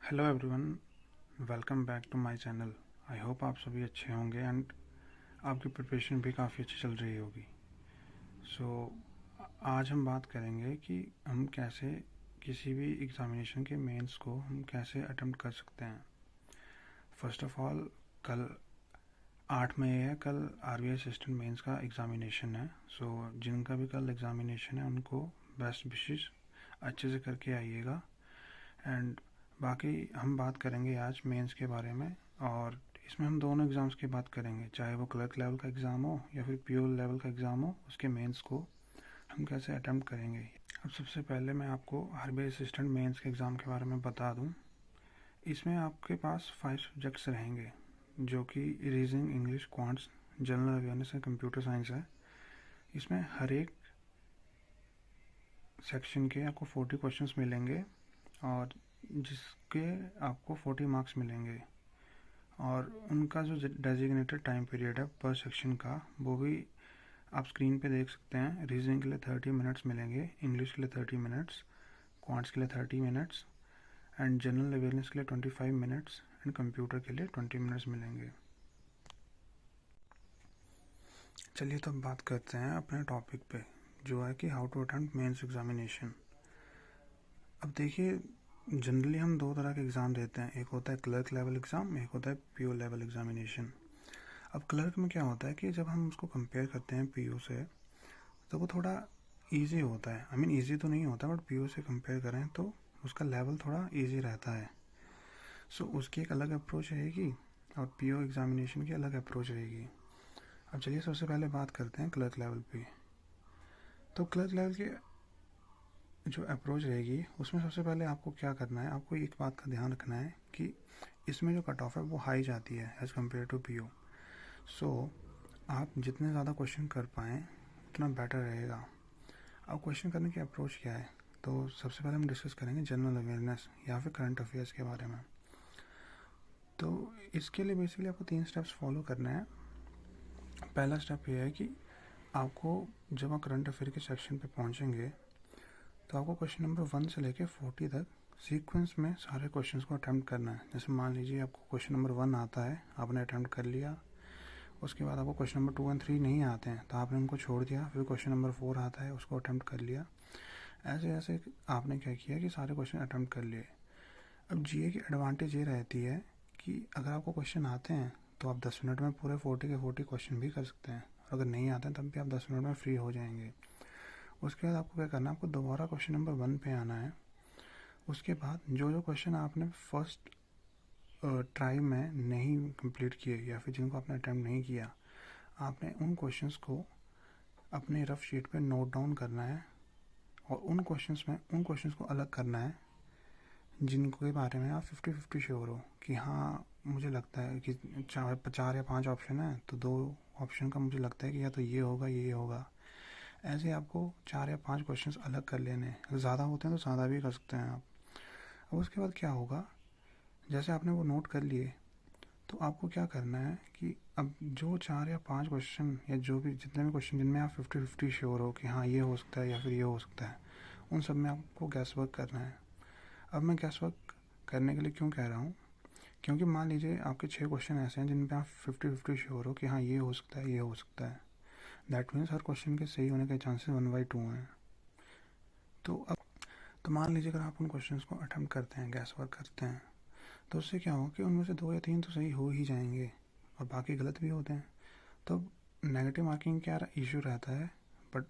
Hello everyone, welcome back to my channel. I hope आप सभी अच्छे होंगे एंड आपकी प्रिपरेशन भी काफ़ी अच्छी चल रही होगी। आज हम बात करेंगे कि हम कैसे किसी भी एग्ज़ामिनेशन के मेंस को हम कैसे अटेम्प्ट कर सकते हैं। फर्स्ट ऑफ ऑल, कल 8 मई है, कल आरबीआई असिस्टेंट मेंस का एग्ज़ामिनेशन है। जिनका भी कल एग्ज़ामिनेशन है उनको बेस्ट विशेस, अच्छे से करके आइएगा। एंड बाकी हम बात करेंगे आज मेंस के बारे में, और इसमें हम दोनों एग्ज़ाम्स की बात करेंगे, चाहे वो क्लर्क लेवल का एग्ज़ाम हो या फिर पीओ लेवल का एग्ज़ाम हो, उसके मेंस को हम कैसे अटेम्प्ट करेंगे। अब सबसे पहले मैं आपको आरबीआई असिस्टेंट मेंस के एग्ज़ाम के बारे में बता दूं। इसमें आपके पास 5 सब्जेक्ट्स रहेंगे, जो कि reasoning, English, quants, general awareness and computer science है। इसमें हर एक सेक्शन के आपको 40 क्वेश्चंस मिलेंगे और जिसके आपको 40 मार्क्स मिलेंगे, और उनका जो डेजिग्नेटेड टाइम पीरियड है पर सेक्शन का वो भी आप स्क्रीन पे देख सकते हैं। रीजनिंग के लिए 30 मिनट्स मिलेंगे, इंग्लिश के लिए 30 मिनट्स, क्वांट्स के लिए 30 मिनट्स एंड जनरल अवेयरनेस के लिए 25 मिनट्स एंड कंप्यूटर के लिए 20 मिनट्स मिलेंगे। चलिए तो अब बात करते हैं अपने टॉपिक पे, जो है कि how to attempt mains examination. अब देखिए, जनरली हम दो तरह के एग्ज़ाम देते हैं, एक होता है क्लर्क लेवल एग्ज़ाम, एक होता है पीओ लेवल एग्जामिनेशन। अब क्लर्क में क्या होता है कि जब हम उसको कंपेयर करते हैं पीओ से, तो वो थोड़ा इजी होता है। आई मीन ईजी तो नहीं होता, बट पीओ से कंपेयर करें तो उसका लेवल थोड़ा इजी रहता है। उसकी एक अलग अप्रोच रहेगी और पीओ एग्जामिनेशन की अलग अप्रोच रहेगी। अब चलिए सबसे पहले बात करते हैं क्लर्क लेवल पे। तो क्लर्क लेवल की जो अप्रोच रहेगी उसमें सबसे पहले आपको क्या करना है, आपको एक बात का ध्यान रखना है कि इसमें जो कट ऑफ है वो हाई जाती है एज़ कम्पेयर टू पीओ। आप जितने ज़्यादा क्वेश्चन कर पाएँ उतना बेटर रहेगा। अब क्वेश्चन करने की अप्रोच क्या है, तो सबसे पहले हम डिस्कस करेंगे जनरल अवेयरनेस या फिर करंट अफेयर्स के बारे में। तो इसके लिए बेसिकली आपको 3 स्टेप्स फॉलो करना है। पहला स्टेप ये है कि आपको जब आप करंट अफेयर के सेक्शन पे पहुंचेंगे तो आपको क्वेश्चन नंबर 1 से लेके 40 तक सीक्वेंस में सारे क्वेश्चंस को अटेम्प्ट करना है। जैसे मान लीजिए आपको क्वेश्चन नंबर 1 आता है, आपने अटेम्प्ट कर लिया। उसके बाद आपको क्वेश्चन नंबर 2 एंड 3 नहीं आते हैं तो आपने उनको छोड़ दिया। फिर क्वेश्चन नंबर 4 आता है, उसको अटेम्प्ट कर लिया। ऐसे ऐसे आपने क्या किया कि सारे क्वेश्चन अटेम्प्ट कर लिए। अब जीए की एडवांटेज ये रहती है कि अगर आपको क्वेश्चन आते हैं तो आप 10 मिनट में पूरे 40 के 40 क्वेश्चन भी कर सकते हैं। अगर नहीं आते हैं तब भी आप 10 मिनट में फ्री हो जाएंगे। उसके बाद आपको क्या करना है, आपको दोबारा क्वेश्चन नंबर 1 पे आना है। उसके बाद जो जो क्वेश्चन आपने फर्स्ट ट्राई में नहीं कंप्लीट किए या फिर जिनको आपने अटेम्प्ट नहीं किया, आपने उन क्वेश्चंस को अपने रफ शीट पे नोट डाउन करना है और उन क्वेश्चंस को अलग करना है जिनके बारे में आप 50-50 श्योर हो कि हाँ, मुझे लगता है कि 4 या 5 ऑप्शन है तो 2 ऑप्शन का मुझे लगता है कि या तो ये होगा ये होगा। ऐसे आपको 4 या 5 क्वेश्चंस अलग कर लेने हैं। अगर ज़्यादा होते हैं तो ज़्यादा भी कर सकते हैं आप। अब उसके बाद क्या होगा, जैसे आपने वो नोट कर लिए तो आपको क्या करना है कि अब जो 4 या 5 क्वेश्चन या जो भी जितने भी क्वेश्चन जिनमें आप 50-50 श्योर हो कि हाँ ये हो सकता है या फिर ये हो सकता है, उन सब में आपको गैस वर्क करना है। अब मैं गैस वर्क करने के लिए क्यों कह रहा हूँ, क्योंकि मान लीजिए आपके 6 क्वेश्चन ऐसे हैं जिन पे आप 50-50 श्योर हो कि हाँ ये हो सकता है ये हो सकता है। दैट मीन्स हर क्वेश्चन के सही होने के चांसेस 1/2 हैं। तो मान लीजिए अगर आप उन क्वेश्चन को अटेम्प्ट करते हैं, गैस वर्क करते हैं, तो उससे क्या होगा कि उनमें से 2 या 3 तो सही हो ही जाएंगे और बाकी गलत भी होते हैं। तो नेगेटिव मार्किंग क्या इशू रहता है, बट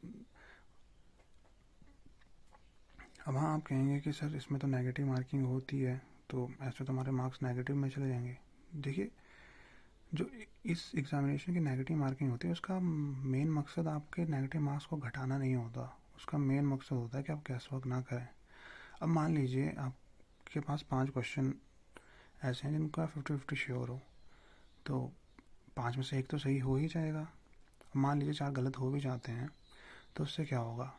अब हाँ, आप कहेंगे कि सर इसमें तो नेगेटिव मार्किंग होती है तो ऐसे तो हमारे मार्क्स नेगेटिव में चले जाएंगे। देखिए, जो इस एग्ज़ामिनेशन की नेगेटिव मार्किंग होती है उसका मेन मकसद आपके नेगेटिव मार्क्स को घटाना नहीं होता। उसका मेन मकसद होता है कि आप गैस वर्क ना करें। अब मान लीजिए आपके पास 5 क्वेश्चन ऐसे हैं जिनका 50-50 श्योर हो, तो 5 में से एक तो सही हो ही जाएगा। मान लीजिए 4 गलत हो भी जाते हैं तो उससे क्या होगा,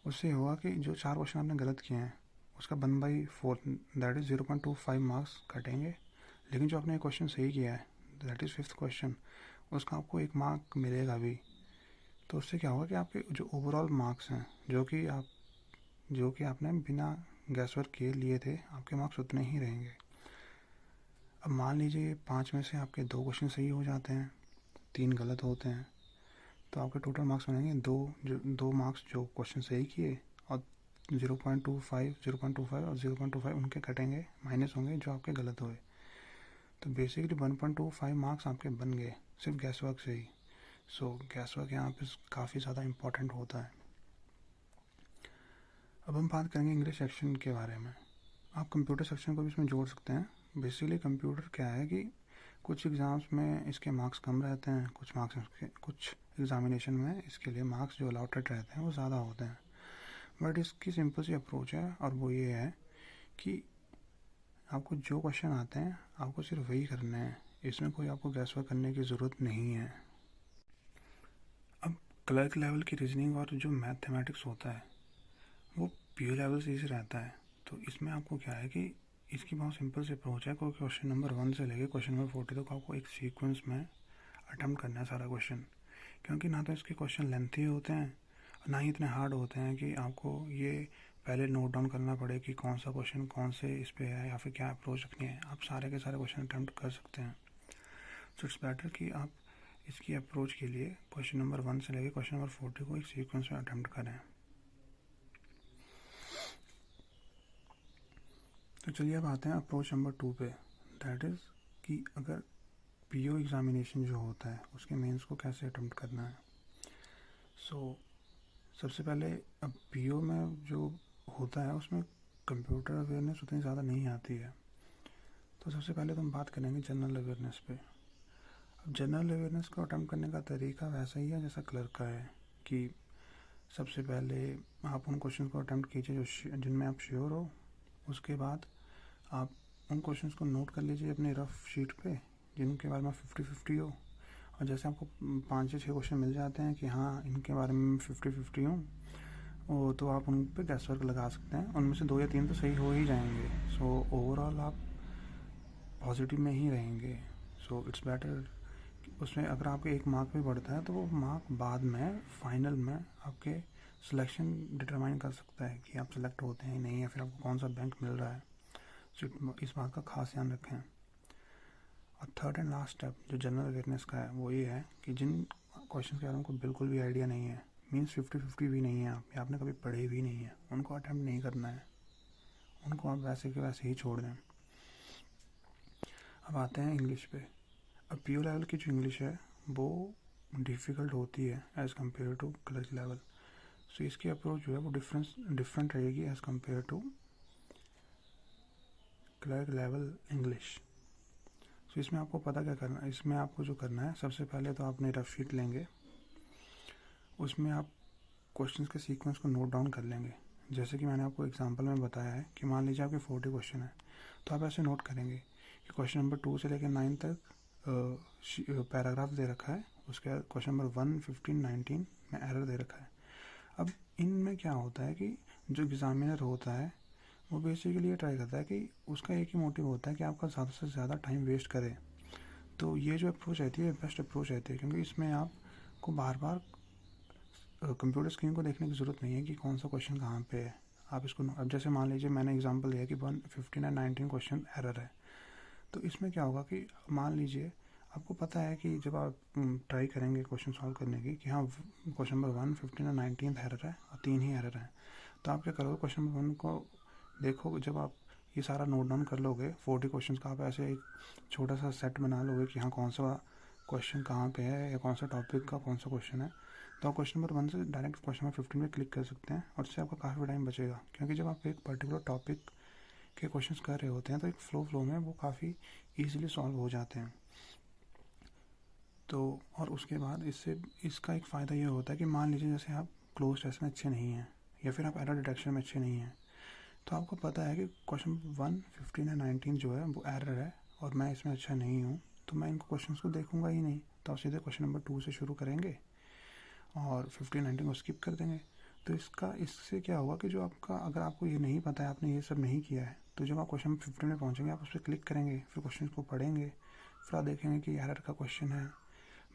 उससे होगा कि जो 4 क्वेश्चन आपने गलत किए हैं उसका 1/4 दैट इज़ 0.25 मार्क्स कटेंगे। लेकिन जो आपने क्वेश्चन सही किया है दैट इज़ 5th क्वेश्चन, उसका आपको 1 मार्क मिलेगा भी। तो उससे क्या होगा कि आपके जो ओवरऑल मार्क्स हैं जो कि आपने बिना गैस वर्क के लिए थे, आपके मार्क्स उतने ही रहेंगे। अब मान लीजिए 5 में से आपके 2 क्वेश्चन सही हो जाते हैं, 3 गलत होते हैं, तो आपके टोटल मार्क्स बनेंगे 2 मार्क्स जो क्वेश्चन सही किए, और 0.25 और 0.25 उनके कटेंगे, माइनस होंगे जो आपके गलत हुए। तो बेसिकली 1.25 मार्क्स आपके बन गए सिर्फ गैस वर्क से ही। सो गैस वर्क यहाँ पे काफ़ी ज़्यादा इम्पोर्टेंट होता है। अब हम बात करेंगे इंग्लिश सेक्शन के बारे में। आप कंप्यूटर सेक्शन को भी इसमें जोड़ सकते हैं। बेसिकली कंप्यूटर क्या है कि कुछ एग्ज़ाम्स में इसके मार्क्स कम रहते हैं, कुछ एग्ज़ामिनेशन में इसके लिए मार्क्स जो अलाउटेड रहते हैं वो ज़्यादा होते हैं। बट इसकी सिंपल सी अप्रोच है, और वो ये है कि आपको जो क्वेश्चन आते हैं आपको सिर्फ वही करने हैं, इसमें कोई आपको गैस वर्क करने की ज़रूरत नहीं है। अब क्लर्क लेवल की रीजनिंग और जो मैथमेटिक्स होता है वो पीओ लेवल से इजी रहता है। तो इसमें आपको क्या है कि इसकी बहुत सिंपल सी अप्रोच है। कोई क्वेश्चन नंबर 1 से लेके क्वेश्चन नंबर 40 तक आपको एक सीक्वेंस में अटेम्प्ट करना है सारा क्वेश्चन, क्योंकि ना तो इसके क्वेश्चन लेंथी होते हैं और ना ही इतने हार्ड होते हैं कि आपको ये पहले नोट डाउन करना पड़े कि कौन सा क्वेश्चन कौन से इस पे है या फिर क्या अप्रोच रखनी है। आप सारे के सारे क्वेश्चन अटेम्प्ट कर सकते हैं। सो इट्स बेटर कि आप इसकी अप्रोच के लिए क्वेश्चन नंबर 1 से लेके क्वेश्चन नंबर 40 को एक सीक्वेंस में अटेम्प्ट करें। तो चलिए अब आते हैं अप्रोच नंबर 2 पे, दैट इज़ कि अगर पीओ एग्ज़ामिनेशन जो होता है उसके मेंस को कैसे अटेम्प्ट करना है। सबसे पहले अब पीओ में जो होता है उसमें कंप्यूटर अवेयरनेस उतनी ज़्यादा नहीं आती है। तो सबसे पहले तो हम बात करेंगे जनरल अवेयरनेस पे। अब जनरल अवेयरनेस को अटेम्प्ट करने का तरीका वैसा ही है जैसा क्लर्क का है, कि सबसे पहले आप उन क्वेश्चन को अटेम्प्ट कीजिए जिनमें आप श्योर हो। उसके बाद आप उन क्वेश्चंस को नोट कर लीजिए अपने रफ शीट पे जिनके बारे में 50-50 हो, और जैसे आपको 5 से 6 क्वेश्चन मिल जाते हैं कि हाँ इनके बारे में 50-50 हूँ, तो आप उन पर गैस वर्क लगा सकते हैं। उनमें से 2 या 3 तो सही हो ही जाएंगे। सो ओवरऑल आप पॉजिटिव में ही रहेंगे। सो इट्स बेटर उसमें अगर आपके 1 मार्क भी बढ़ता है तो वो मार्क बाद में फाइनल में आपके सिलेक्शन डिटरमाइन कर सकता है कि आप सिलेक्ट होते हैं नहीं, या फिर आपको कौन सा बैंक मिल रहा है। सो इस बात का खास ध्यान रखें। और थर्ड एंड लास्ट स्टेप जो जनरल अवेयरनेस का है वो ये है कि जिन क्वेश्चन के बारे में आपको बिल्कुल भी आइडिया नहीं है, मीन्स 50-50 भी नहीं है आप, या आपने कभी पढ़े भी नहीं है, उनको अटेम्प्ट नहीं करना है, उनको आप वैसे के वैसे ही छोड़ दें। अब आते हैं इंग्लिश पे। अब पीओ लेवल की जो इंग्लिश है वो डिफ़िकल्ट होती है as compare to clerk level. So इसकी अप्रोच जो है वो डिफरेंट रहेगी as compare to clerk level English. So इसमें आपको पता क्या करना है, इसमें आपको जो करना है सबसे पहले तो आपने रफ शीट लेंगे, उसमें आप क्वेश्चंस के सीक्वेंस को नोट डाउन कर लेंगे। जैसे कि मैंने आपको एग्जांपल में बताया है कि मान लीजिए आपके 40 क्वेश्चन है, तो आप ऐसे नोट करेंगे कि क्वेश्चन नंबर 2 से लेकर 9 तक पैराग्राफ दे रखा है, उसके बाद क्वेश्चन नंबर 1, 15, 19 में एरर दे रखा है। अब इनमें क्या होता है कि जो एग्जामिनर होता है वो बेसिकली ये ट्राई करता है कि उसका एक ही मोटिव होता है कि आपका ज़्यादा से ज़्यादा टाइम वेस्ट करे। तो ये जो अप्रोच रहती है बेस्ट अप्रोच रहती है, क्योंकि इसमें आपको बार बार कंप्यूटर स्क्रीन को देखने की ज़रूरत नहीं है कि कौन सा क्वेश्चन कहाँ पे है। आप इसको अब जैसे मान लीजिए मैंने एग्जांपल दिया कि 1, 15 और 19 क्वेश्चन एरर है, तो इसमें क्या होगा कि मान लीजिए आपको पता है कि जब आप ट्राई करेंगे क्वेश्चन सॉल्व करने की कि हाँ क्वेश्चन नंबर 1, 15 और 19 एरर है और 3 ही एरर है, तो आप क्या करोगे, क्वेश्चन नंबर 1 को देखो, जब आप ये सारा नोट डाउन कर लोगे 40 क्वेश्चन का, आप ऐसे एक छोटा सा सेट बना लोगे कि हाँ कौन सा क्वेश्चन कहाँ पे है या कौन सा टॉपिक का कौन सा क्वेश्चन है, तो आप क्वेश्चन नंबर 1 से डायरेक्ट क्वेश्चन नंबर 15 में क्लिक कर सकते हैं, और इससे आपका काफ़ी टाइम बचेगा। क्योंकि जब आप एक पर्टिकुलर टॉपिक के क्वेश्चंस कर रहे होते हैं तो एक फ्लो में वो काफ़ी ईजिली सॉल्व हो जाते हैं। तो और उसके बाद इसका एक फ़ायदा ये होता है कि मान लीजिए जैसे आप क्लोज टेस्ट में अच्छे नहीं हैं या फिर आप एरर डिटेक्शन में अच्छे नहीं हैं, तो आपको पता है कि क्वेश्चन 1, 15 और 19 जो है वो एरर है और मैं इसमें अच्छा नहीं हूँ, तो मैं इनको क्वेश्चन को देखूंगा ही नहीं, तो आप सीधे क्वेश्चन नंबर 2 से शुरू करेंगे और 15, 19 को स्किप कर देंगे। तो इससे क्या होगा कि जो आपका, अगर आपको ये नहीं पता है, आपने ये सब नहीं किया है, तो जब आप क्वेश्चन 15 में पहुँचेंगे आप उस पर क्लिक करेंगे, फिर क्वेश्चन को पढ़ेंगे, फिर आप देखेंगे कि एरर का क्वेश्चन है,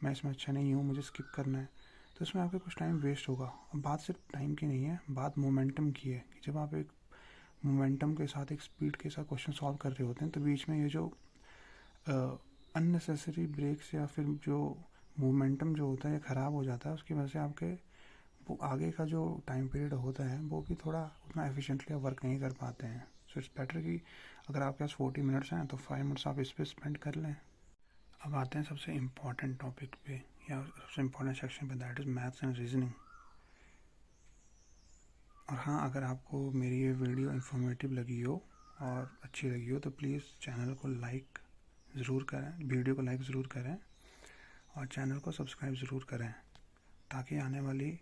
मैं इसमें अच्छा नहीं हूँ, मुझे स्किप करना है, तो इसमें आपका कुछ टाइम वेस्ट होगा। अब बात सिर्फ टाइम की नहीं है, बात मोमेंटम की है कि जब आप एक मोमेंटम के साथ, एक स्पीड के साथ क्वेश्चन सॉल्व कर रहे होते हैं, तो बीच में ये जो अननेसेसरी ब्रेक्स या फिर जो मोमेंटम जो होता है ये ख़राब हो जाता है, उसकी वजह से आपके वो आगे का जो टाइम पीरियड होता है वो भी थोड़ा उतना एफिशिएंटली वर्क नहीं कर पाते हैं। सो इट्स बेटर कि अगर आपके पास 40 मिनट्स हैं तो 5 मिनट्स आप इस पर स्पेंड कर लें। अब आते हैं सबसे इम्पॉर्टेंट टॉपिक पे या सबसे इम्पॉर्टेंट सेक्शन पे, that is maths and reasoning. और हाँ, अगर आपको मेरी ये वीडियो इन्फॉर्मेटिव लगी हो और अच्छी लगी हो तो प्लीज़ चैनल को लाइक ज़रूर करें, वीडियो को लाइक ज़रूर करें और चैनल को सब्सक्राइब ज़रूर करें, ताकि आने वाली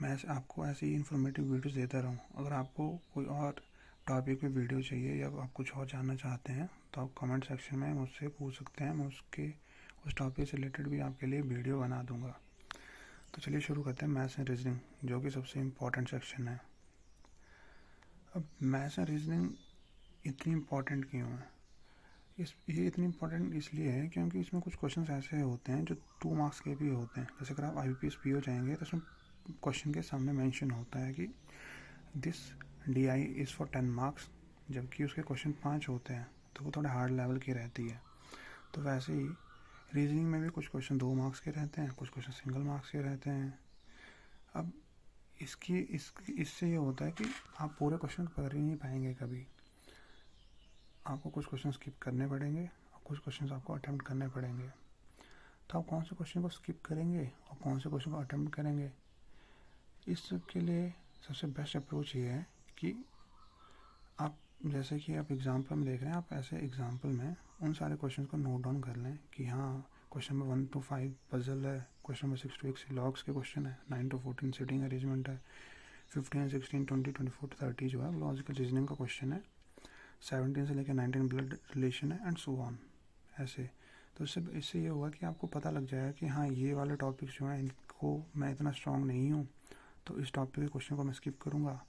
मैं आपको ऐसी इन्फॉर्मेटिव वीडियोस देता रहूँ। अगर आपको कोई और टॉपिक पे वीडियो चाहिए या आप कुछ और जानना चाहते हैं तो आप कमेंट सेक्शन में मुझसे पूछ सकते हैं, मैं उस टॉपिक से रिलेटेड भी आपके लिए वीडियो बना दूँगा। तो चलिए शुरू करते हैं मैथ्स एंड रीजनिंग, जो कि सबसे इम्पॉर्टेंट सेक्शन है। अब मैथ्स एंड रीजनिंग इतनी इम्पॉर्टेंट क्यों है? ये इतनी इम्पॉर्टेंट इसलिए है क्योंकि इसमें कुछ क्वेश्चंस ऐसे होते हैं जो 2 मार्क्स के भी होते हैं। जैसे अगर आप IBPS PO जाएंगे तो उसमें क्वेश्चन के सामने मेंशन होता है कि this DI is for 10 marks, जबकि उसके क्वेश्चन 5 होते हैं, तो वो थोड़ा हार्ड लेवल की रहती है। तो वैसे ही रीजनिंग में भी कुछ क्वेश्चन 2 मार्क्स के रहते हैं, कुछ क्वेश्चन सिंगल मार्क्स के रहते हैं। अब इससे ये होता है कि आप पूरे क्वेश्चन कर ही नहीं पाएंगे कभी, आपको कुछ क्वेश्चन स्किप करने पड़ेंगे और कुछ क्वेश्चन आपको अटेम्प्ट करने पड़ेंगे। तो आप कौन से क्वेश्चन को स्किप करेंगे और कौन से क्वेश्चन को अटेम्प्ट करेंगे, इसके लिए सबसे बेस्ट अप्रोच ये है कि आप, जैसे कि आप एग्जाम्पल में देख रहे हैं, आप ऐसे एग्जाम्पल में उन सारे क्वेश्चन को नोट डाउन कर लें कि हाँ, क्वेश्चन नंबर 1 to 5 पजल है, क्वेश्चन नंबर 6 to 8 लॉग्स के क्वेश्चन है, 9 to 14 सिटिंग अरेंजमेंट है, 15, 16, 20, 24 to 30 जो है लॉजिकल रीजनिंग का क्वेश्चन है, 17 से लेकर 19 ब्लड रिलेशन है एंड सो ऑन। ऐसे तो इससे ये हुआ कि आपको पता लग जाएगा कि हाँ, ये वाले टॉपिक्स जो हैं इनको मैं इतना स्ट्रॉन्ग नहीं हूँ तो इस टॉपिक के क्वेश्चन को मैं स्किप करूँगा,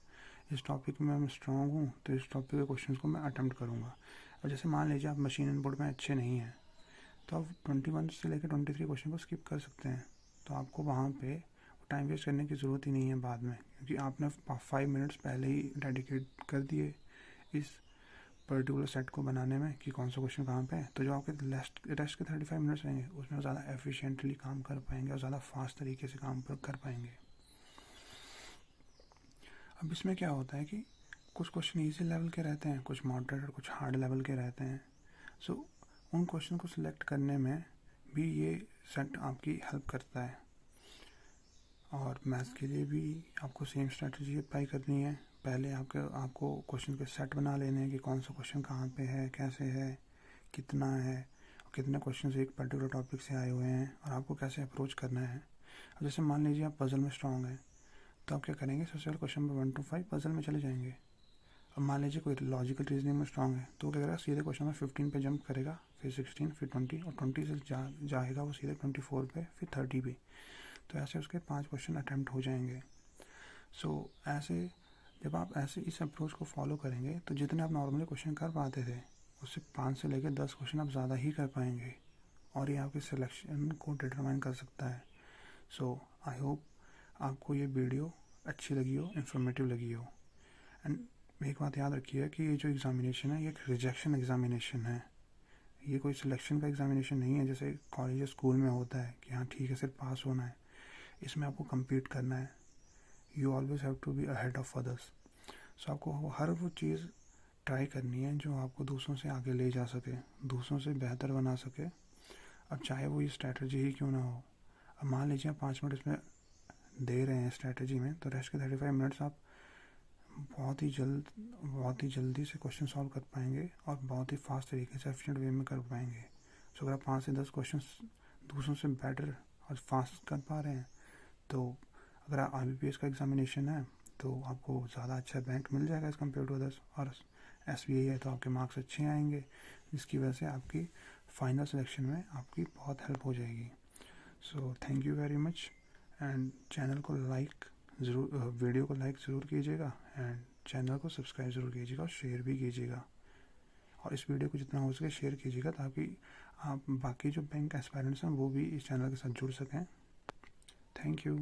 इस टॉपिक में मैं स्ट्रॉन्ग हूँ तो इस टॉपिक के क्वेश्चन को मैं अटेम्प्ट करूँगा। अब जैसे मान लीजिए आप मशीन इनपुट में अच्छे नहीं हैं तो आप 21 से लेकर 23 क्वेश्चन को स्किप कर सकते हैं। तो आपको वहाँ पे टाइम वेस्ट करने की ज़रूरत ही नहीं है बाद में, क्योंकि आपने 5 मिनट्स पहले ही डेडिकेट कर दिए इस पर्टिकुलर सेट को बनाने में कि कौन सा क्वेश्चन कहाँ पे है। तो जो आपके रेस्ट के 35 मिनट्स रहेंगे उसमें ज़्यादा एफिशिएंटली काम कर पाएंगे और ज़्यादा फास्ट तरीके से काम कर पाएंगे। अब इसमें क्या होता है कि कुछ क्वेश्चन इजी लेवल के रहते हैं, कुछ मॉडरेट और कुछ हार्ड लेवल के रहते हैं। सो उन क्वेश्चन को सिलेक्ट करने में भी ये सेट आपकी हेल्प करता है। और मैथ्स के लिए भी आपको सेम स्ट्रेटजी अप्लाई करनी है। पहले आपको क्वेश्चन के सेट बना लेने हैं कि कौन सा क्वेश्चन कहाँ पे है, कैसे है, कितना है, और कितने क्वेश्चन एक पर्टिकुलर टॉपिक से आए हुए हैं और आपको कैसे अप्रोच करना है। अब जैसे मान लीजिए आप पजल में स्ट्रॉन्ग हैं तो आप क्या करेंगे, सबसे पहले क्वेश्चन नंबर 1 to 5 पजल में चले जाएंगे। अब मान लीजिए कोई लॉजिकल रीजनिंग में स्ट्रॉन्ग है तो क्या करेगा, सीधे क्वेश्चन नंबर 15 पे जंप करेगा, फिर 16, फिर 20 और 20 से जाएगा वो सीधे 24 पे, फिर 30 पे। तो ऐसे उसके 5 क्वेश्चन अटैम्प्ट हो जाएंगे। सो ऐसे जब आप ऐसे इस अप्रोच को फॉलो करेंगे तो जितने आप नॉर्मली क्वेश्चन कर पाते थे उससे 5 से लेकर 10 क्वेश्चन आप ज़्यादा ही कर पाएंगे और ये आपके सिलेक्शन को डिटरमाइन कर सकता है। सो आई होप आपको ये वीडियो अच्छी लगी हो, इन्फॉर्मेटिव लगी हो। एंड एक बात याद रखिए कि ये जो एग्ज़ामिनेशन है ये एक रिजेक्शन एग्ज़ामिनेशन है, ये कोई सिलेक्शन का एग्ज़ामिनेशन नहीं है जैसे कॉलेज या स्कूल में होता है कि हाँ ठीक है सिर्फ पास होना है। इसमें आपको कम्पीट करना है, you always have to be ahead of others. So आपको हर वो चीज़ ट्राई करनी है जो आपको दूसरों से आगे ले जा सके, दूसरों से बेहतर बना सके। अब चाहे वो ये स्ट्रैटेजी ही क्यों ना हो। अब मान लीजिए आप 5 मिनट इसमें दे रहे हैं स्ट्रैटेजी में, तो रेस्ट के 35 मिनट्स आप बहुत ही जल्दी से क्वेश्चन सॉल्व कर पाएंगे और बहुत ही फास्ट तरीके से एफिशिएंट वे में कर पाएंगे। सो अगर आप 5 से 10 क्वेश्चन दूसरों से बेटर और फास्ट कर पा रहे हैं तो अगर आप IBPS का एग्ज़ामिनेशन है तो आपको ज़्यादा अच्छा रैंक मिल जाएगा एज़ कम्पेयर टू अदर्स। और SBI है तो आपके मार्क्स अच्छे आएंगे, जिसकी वजह से आपकी फाइनल सिलेक्शन में आपकी बहुत हेल्प हो जाएगी। So thank you very much and channel को लाइक ज़रूर, वीडियो को लाइक ज़रूर कीजिएगा एंड चैनल को सब्सक्राइब ज़रूर कीजिएगा और शेयर भी कीजिएगा। और इस वीडियो को जितना हो सके शेयर कीजिएगा ताकि आप बाकी जो बैंक एस्पायरेंट्स हैं वो भी इस चैनल के साथ जुड़ सकें। Thank you.